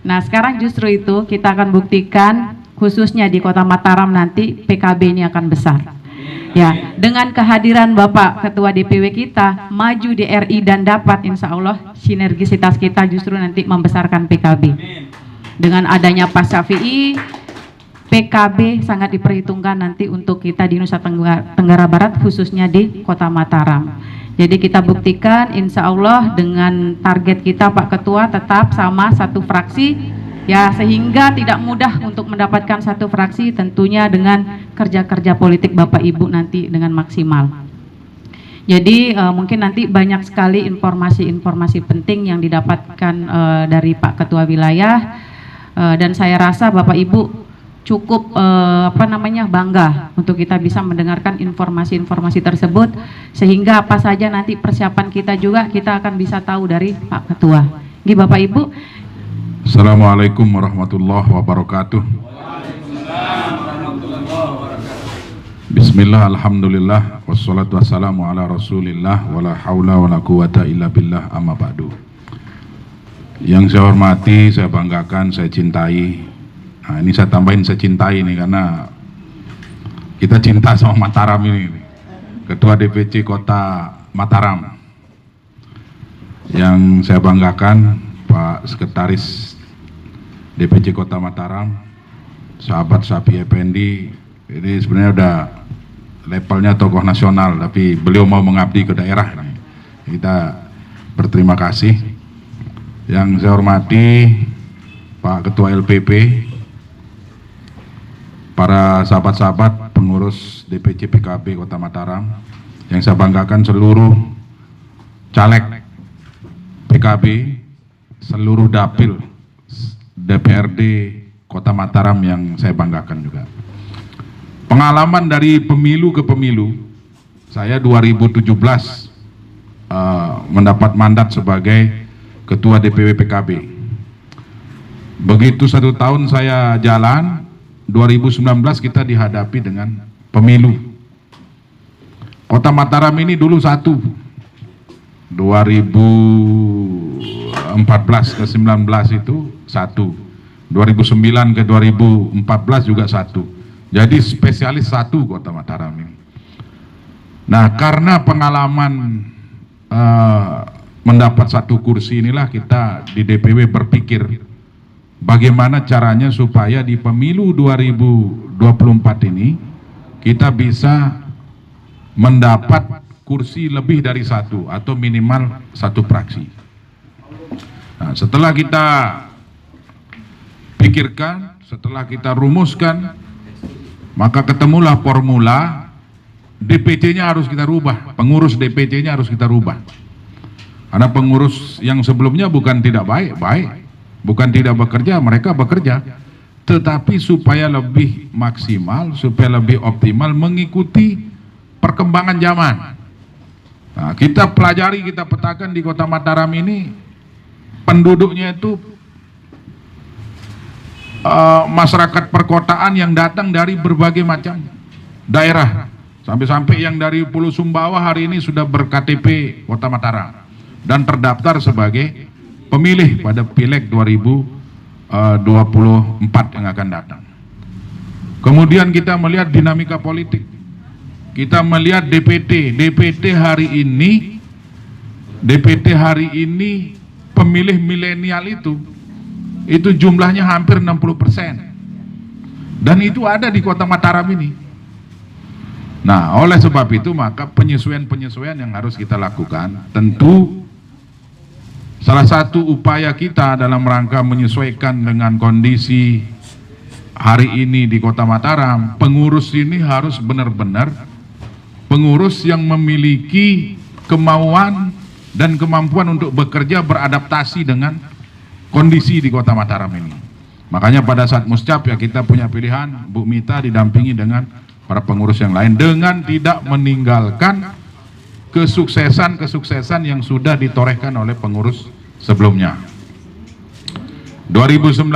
Nah, sekarang justru itu kita akan buktikan, khususnya di Kota Mataram nanti PKB ini akan besar. Ya, dengan kehadiran Bapak Ketua DPW kita maju di RI dan dapat, insya Allah sinergisitas kita justru nanti membesarkan PKB. Dengan adanya Pak Syafi'i, PKB sangat diperhitungkan nanti untuk kita di Nusa Tenggara Barat, khususnya di Kota Mataram. Jadi kita buktikan insya Allah dengan target kita Pak Ketua tetap sama satu fraksi, ya, sehingga tidak mudah untuk mendapatkan satu fraksi, tentunya dengan kerja-kerja politik Bapak Ibu nanti dengan maksimal. Jadi mungkin nanti banyak sekali informasi-informasi penting yang didapatkan dari Pak Ketua Wilayah, dan saya rasa Bapak Ibu cukup bangga untuk kita bisa mendengarkan informasi-informasi tersebut, sehingga apa saja nanti persiapan kita juga kita akan bisa tahu dari Pak Ketua. Gini Bapak Ibu. Assalamualaikum warahmatullahi wabarakatuh. Bismillah, alhamdulillah, wassalatu wassalamu ala rasulillah, wala hawla wala quwata illa billah, amma ba'du. Yang saya hormati, saya banggakan, saya cintai. Nah, ini saya tambahin saya cintai nih, karena kita cinta sama Mataram ini. Ketua DPC Kota Mataram. Yang saya banggakan Pak Sekretaris DPC Kota Mataram, sahabat Sapi Effendi, ini sebenarnya udah levelnya tokoh nasional, tapi beliau mau mengabdi ke daerah. Kita berterima kasih. Yang saya hormati Pak Ketua LPP, para sahabat-sahabat pengurus DPC PKB Kota Mataram, yang saya banggakan seluruh caleg PKB, seluruh dapil DPRD Kota Mataram yang saya banggakan juga. Pengalaman dari pemilu ke pemilu, saya 2017 mendapat mandat sebagai Ketua DPW PKB. Begitu 1 tahun saya jalan, 2019 kita dihadapi dengan pemilu. Kota Mataram ini dulu satu, 2014 ke 19 itu satu, 2009 ke 2014 juga satu. Jadi spesialis satu Kota Mataram ini. Nah, karena pengalaman mendapat satu kursi inilah kita di DPW berpikir bagaimana caranya supaya di pemilu 2024 ini kita bisa mendapat kursi lebih dari satu atau minimal satu fraksi. Nah, setelah kita pikirkan, setelah kita rumuskan, maka ketemulah formula DPC-nya harus kita rubah, pengurus DPC-nya harus kita rubah. Karena pengurus yang sebelumnya bukan tidak baik, bukan tidak bekerja, mereka bekerja, tetapi supaya lebih maksimal, supaya lebih optimal mengikuti perkembangan zaman. Nah, kita pelajari, kita petakan di Kota Mataram ini penduduknya itu masyarakat perkotaan yang datang dari berbagai macam daerah, sampai-sampai yang dari Pulau Sumbawa hari ini sudah ber-KTP Kota Mataram dan terdaftar sebagai pemilih pada Pileg 2024 yang akan datang. Kemudian kita melihat dinamika politik, kita melihat DPT hari ini pemilih milenial itu jumlahnya hampir 60%, dan itu ada di Kota Mataram ini. Nah, oleh sebab itu maka penyesuaian yang harus kita lakukan, tentu salah satu upaya kita dalam rangka menyesuaikan dengan kondisi hari ini di Kota Mataram, pengurus ini harus benar-benar pengurus yang memiliki kemauan dan kemampuan untuk bekerja beradaptasi dengan kondisi di Kota Mataram ini. Makanya pada saat muscap ya kita punya pilihan Bu Mita didampingi dengan para pengurus yang lain, dengan tidak meninggalkan kesuksesan yang sudah ditorehkan oleh pengurus sebelumnya. 2019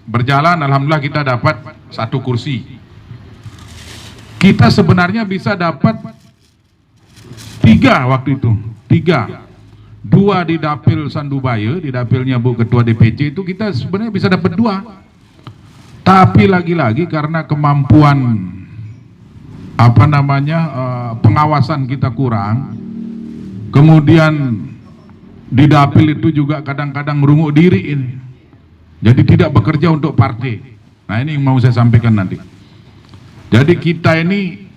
berjalan, alhamdulillah kita dapat satu kursi. Kita sebenarnya bisa dapat 3 waktu itu, 3. 2 di dapil Sandubaya, di dapilnya Bu Ketua DPC itu kita sebenarnya bisa dapat 2. Tapi lagi-lagi karena kemampuan pengawasan kita kurang, kemudian di dapil itu juga kadang-kadang merunguk diri ini, jadi tidak bekerja untuk partai. Nah, ini yang mau saya sampaikan nanti. Jadi kita ini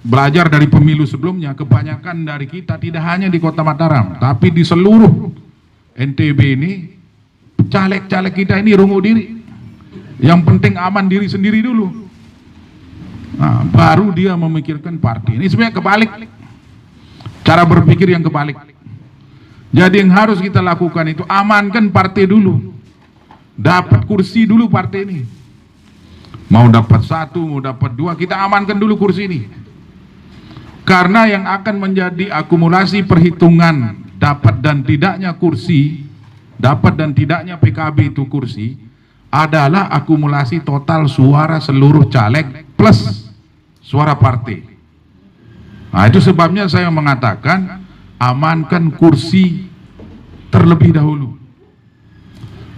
belajar dari pemilu sebelumnya, kebanyakan dari kita tidak hanya di Kota Mataram, tapi di seluruh NTB ini, caleg-caleg kita ini runguk diri. Yang penting aman diri sendiri dulu. Nah, baru dia memikirkan partai. Ini sebenarnya kebalik. Cara berpikir yang kebalik. Jadi yang harus kita lakukan itu amankan partai dulu. Dapat kursi dulu partai ini. Mau dapat 1, mau dapat 2, kita amankan dulu kursi ini. Karena yang akan menjadi akumulasi perhitungan dapat dan tidaknya kursi, dapat dan tidaknya PKB itu kursi, adalah akumulasi total suara seluruh caleg plus suara partai. Nah, itu sebabnya saya mengatakan amankan kursi terlebih dahulu.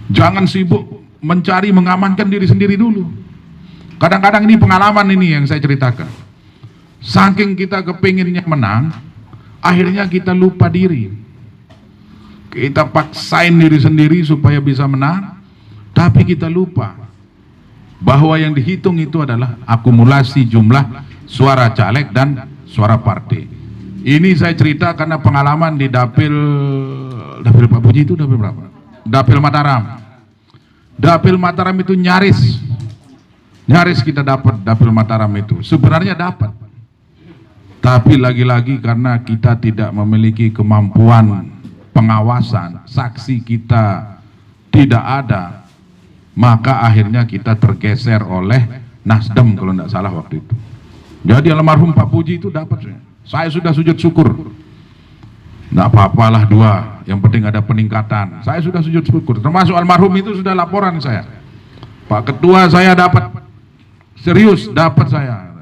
Jangan sibuk mencari mengamankan diri sendiri dulu. Kadang-kadang ini pengalaman ini yang saya ceritakan. Saking kita kepinginnya menang, akhirnya kita lupa diri. Kita paksain diri sendiri supaya bisa menang, tapi kita lupa bahwa yang dihitung itu adalah akumulasi jumlah suara caleg dan suara partai. Ini saya cerita karena pengalaman di dapil Pak Puji itu dapil berapa? Dapil Mataram. Dapil Mataram itu nyaris kita dapat dapil Mataram itu. Sebenarnya dapat. Tapi lagi-lagi karena kita tidak memiliki kemampuan pengawasan, saksi kita tidak ada, maka akhirnya kita tergeser oleh Nasdem kalau tidak salah waktu itu. Jadi almarhum Pak Puji itu dapat. Saya sudah sujud syukur. Tidak apa-apalah 2, yang penting ada peningkatan. Saya sudah sujud syukur. Termasuk almarhum itu sudah laporan saya. Pak Ketua saya dapat, serius dapat saya.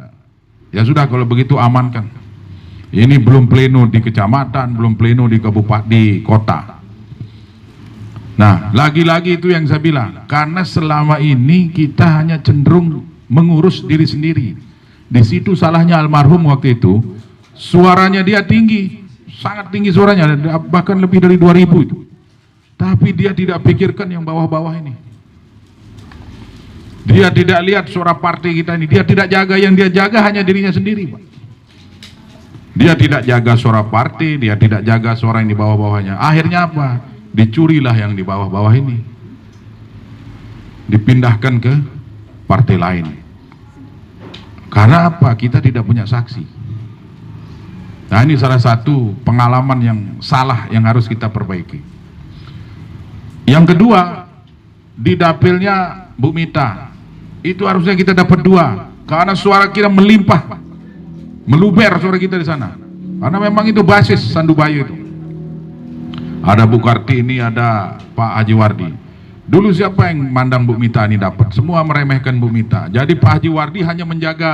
Ya sudah kalau begitu amankan. Ini belum pleno di kecamatan, belum pleno di kabupaten, di kota. Nah, lagi-lagi itu yang saya bilang, karena selama ini kita hanya cenderung mengurus diri sendiri. Di situ salahnya almarhum waktu itu, suaranya dia tinggi, sangat tinggi suaranya, bahkan lebih dari 2000 itu. Tapi dia tidak pikirkan yang bawah-bawah ini. Dia tidak lihat suara partai kita ini, dia tidak jaga, yang dia jaga hanya dirinya sendiri, Pak. Dia tidak jaga suara partai, dia tidak jaga suara yang di bawah-bawahnya. Akhirnya apa? Dicurilah yang di bawah-bawah ini, dipindahkan ke partai lain. Karena apa? Kita tidak punya saksi. Nah, ini salah satu pengalaman yang salah yang harus kita perbaiki. Yang kedua, di dapilnya Bu Mita, itu harusnya kita dapat 2, karena suara kita melimpah, meluber suara kita di sana. Karena memang itu basis Sandubaya itu. Ada Bu Kartini, ada Pak Haji Wardi. Dulu siapa yang mandang Bu Mita ini dapat? Semua meremehkan Bu Mita. Jadi Pak Haji Wardi hanya menjaga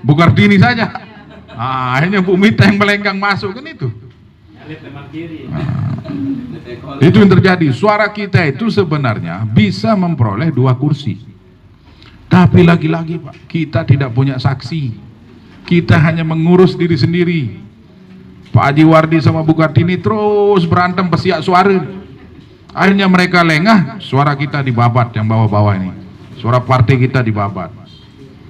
Bu Kartini saja. Akhirnya Bu Mita yang melenggang masuk, kan itu. Itu yang terjadi. Suara kita itu sebenarnya bisa memperoleh 2 kursi. Tapi lagi-lagi Pak, kita tidak punya saksi. Kita hanya mengurus diri sendiri. Pak Haji Wardi sama Bu Kartini terus berantem pesiak suara. Akhirnya mereka lengah, suara kita dibabat yang bawah-bawah ini. Suara partai kita dibabat.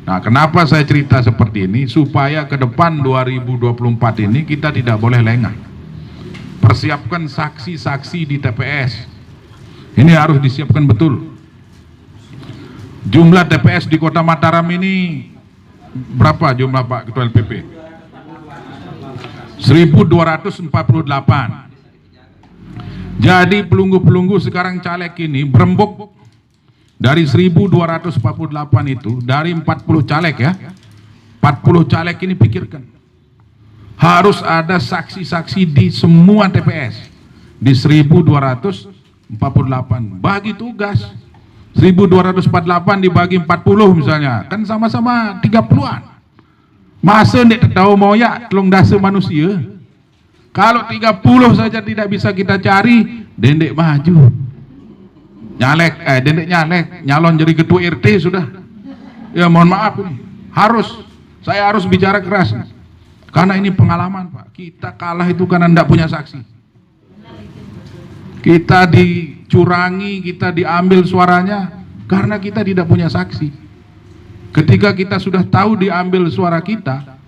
Nah, kenapa saya cerita seperti ini? Supaya ke depan 2024 ini kita tidak boleh lengah. Persiapkan saksi-saksi di TPS. Ini harus disiapkan betul. Jumlah TPS di Kota Mataram ini berapa jumlah Pak Ketua LPP? 1248. Jadi pelunggu-pelunggu sekarang caleg ini berembuk dari 1248 itu, dari 40 caleg ya. 40 caleg ini pikirkan. Harus ada saksi-saksi di semua TPS. Di 1248. Bagi tugas. 1248 dibagi 40 misalnya. Kan sama-sama 30-an. Masa nek tahu mau ya telung dasa manusia. Kalau 30 saja tidak bisa kita cari, Dendek maju. Dendek nyalek, nyalon jadi ketua RT sudah. Ya mohon maaf ini. Saya harus bicara keras. Karena ini pengalaman, Pak. Kita kalah itu karena tidak punya saksi. Kita dicurangi, kita diambil suaranya karena kita tidak punya saksi. Ketika kita sudah tahu diambil suara kita,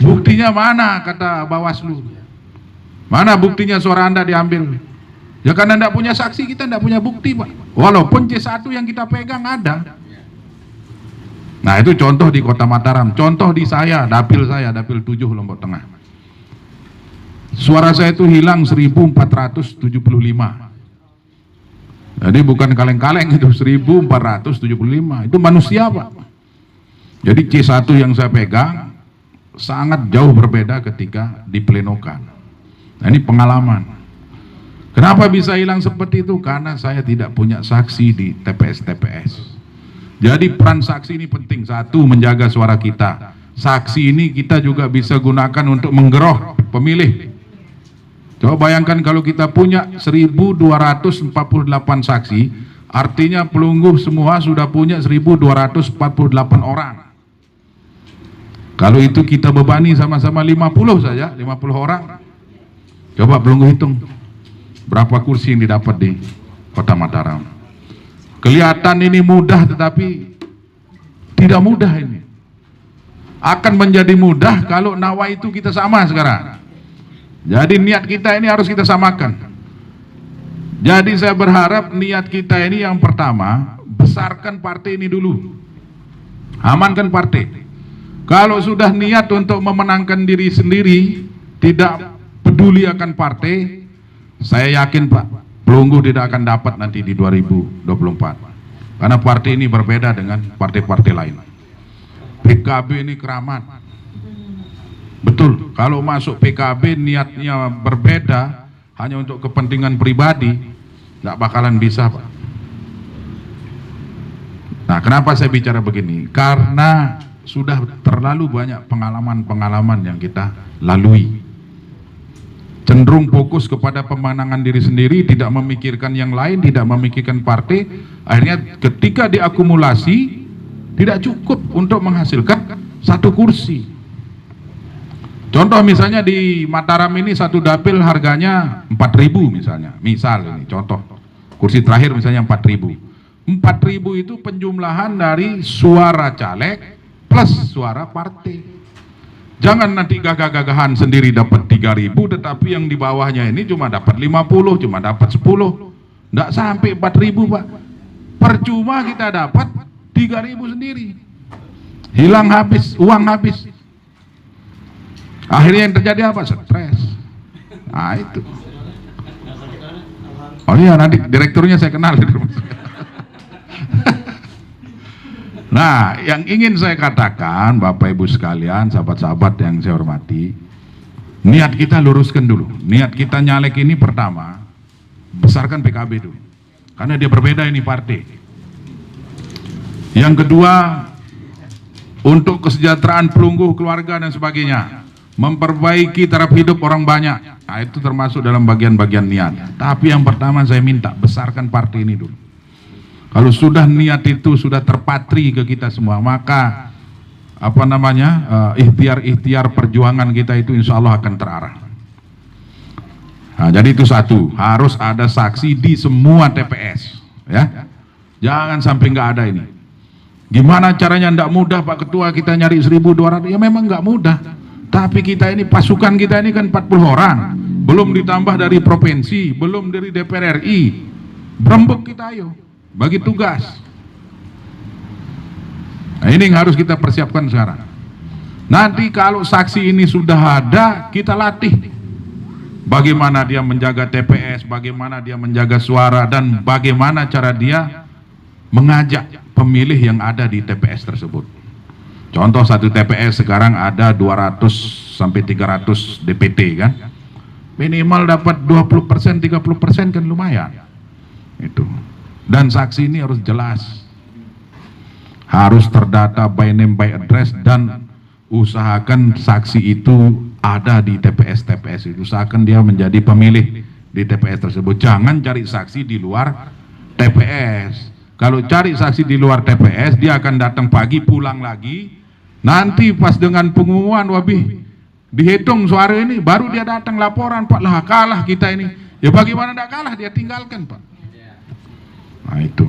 buktinya mana, kata Bawaslu? Mana buktinya suara Anda diambil? Ya karena tidak punya saksi, kita tidak punya bukti, Pak. Walaupun C1 yang kita pegang ada. Nah itu contoh di Kota Mataram. Contoh di dapil 7 Lombok Tengah. Suara saya itu hilang 1475. Jadi bukan kaleng-kaleng itu, 1475. Itu manusia, Pak. Jadi C1 yang saya pegang sangat jauh berbeda ketika diplenokan. Nah ini pengalaman. Kenapa bisa hilang seperti itu? Karena saya tidak punya saksi di TPS-TPS. Jadi peran saksi ini penting. Satu, menjaga suara kita. Saksi ini kita juga bisa gunakan untuk menggeroh pemilih. Coba bayangkan kalau kita punya 1248 saksi, artinya pelungguh semua sudah punya 1248 orang. Kalau itu kita bebani sama-sama 50 saja, 50 orang. Coba pelungguh hitung berapa kursi yang didapat di Kota Mataram. Kelihatan ini mudah, tetapi tidak mudah ini. Akan menjadi mudah kalau nawa itu kita sama sekarang. Jadi niat kita ini harus kita samakan. Jadi saya berharap niat kita ini yang pertama, besarkan partai ini dulu. Amankan partai. Kalau sudah niat untuk memenangkan diri sendiri, tidak peduli akan partai, saya yakin Pak, pelungguh tidak akan dapat nanti di 2024. Karena partai ini berbeda dengan partai-partai lain. PKB ini keramat. Betul, kalau masuk PKB niatnya berbeda, hanya untuk kepentingan pribadi, nggak bakalan bisa, Pak. Nah, kenapa saya bicara begini? Karena sudah terlalu banyak pengalaman-pengalaman yang kita lalui. Cenderung fokus kepada pemenangan diri sendiri, tidak memikirkan yang lain, tidak memikirkan partai. Akhirnya ketika diakumulasi, tidak cukup untuk menghasilkan satu kursi. Contoh misalnya di Mataram ini satu dapil harganya 4.000 misalnya. Misal ini contoh. Kursi terakhir misalnya 4.000. 4.000 itu penjumlahan dari suara caleg plus suara partai. Jangan nanti gagah-gagahan sendiri dapat 3.000, tetapi yang di bawahnya ini cuma dapat 50, cuma dapat 10. Nggak sampai 4.000, Pak. Percuma kita dapat 3.000 sendiri. Hilang habis, uang habis. Akhirnya yang terjadi apa? Stres. Nah itu. Oh iya, nanti direkturnya saya kenal. Nah, yang ingin saya katakan, Bapak Ibu sekalian, sahabat-sahabat yang saya hormati, niat kita luruskan dulu. Niat kita nyalek ini pertama, besarkan PKB dulu. Karena dia berbeda ini partai. Yang kedua, untuk kesejahteraan pelungguh, keluarga dan sebagainya. Memperbaiki taraf hidup orang banyak. Nah, itu termasuk dalam bagian-bagian niat. Tapi yang pertama saya minta, besarkan partai ini dulu. Kalau sudah niat itu sudah terpatri ke kita semua, maka ikhtiar-ikhtiar perjuangan kita itu insya Allah akan terarah. Nah, jadi itu satu, harus ada saksi di semua TPS, ya. Jangan sampai nggak ada ini. Gimana caranya? Nggak mudah Pak Ketua, kita nyari 1.200, ya memang nggak mudah. Tapi kita ini, pasukan kita ini kan 40 orang, belum ditambah dari provinsi, belum dari DPR RI, berembuk kita ayo, bagi tugas. Nah, ini yang harus kita persiapkan sekarang. Nanti kalau saksi ini sudah ada, kita latih. Bagaimana dia menjaga TPS, bagaimana dia menjaga suara, dan bagaimana cara dia mengajak pemilih yang ada di TPS tersebut. Contoh satu TPS sekarang ada 200 sampai 300 DPT kan. Minimal dapat 20%, 30% kan lumayan. Itu. Dan saksi ini harus jelas. Harus terdata by name by address, dan usahakan saksi itu ada di TPS-TPS itu, usahakan dia menjadi pemilih di TPS tersebut. Jangan cari saksi di luar TPS. Kalau cari saksi di luar TPS, dia akan datang pagi, pulang lagi. Nanti pas dengan pengumuman, wabih, dihitung suara ini, baru dia datang laporan, Pak, lah kalah kita ini. Ya bagaimana tidak kalah, dia tinggalkan, Pak. Nah itu.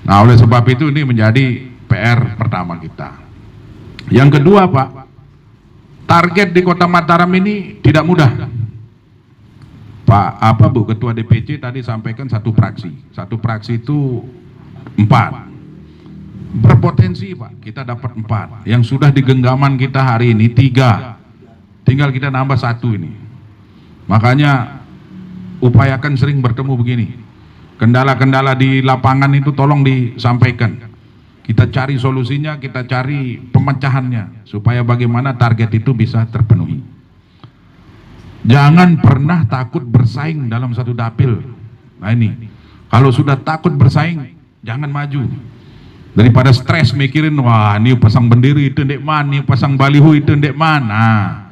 Nah oleh sebab itu ini menjadi PR pertama kita. Yang kedua, Pak, target di Kota Mataram ini tidak mudah. Pak, Bu Ketua DPC tadi sampaikan satu praksi itu 4. Berpotensi, Pak, kita dapat 4. Yang sudah di genggaman kita hari ini 3. Tinggal kita nambah 1 ini. Makanya upayakan sering bertemu begini. Kendala-kendala di lapangan itu tolong disampaikan. Kita cari solusinya, kita cari pemecahannya, supaya bagaimana target itu bisa terpenuhi. Jangan pernah takut bersaing dalam satu dapil. Nah ini, kalau sudah takut bersaing, jangan maju. Daripada stres mikirin, wah ini pasang bendera itu ndek mana, ini pasang baliho itu ndek mana.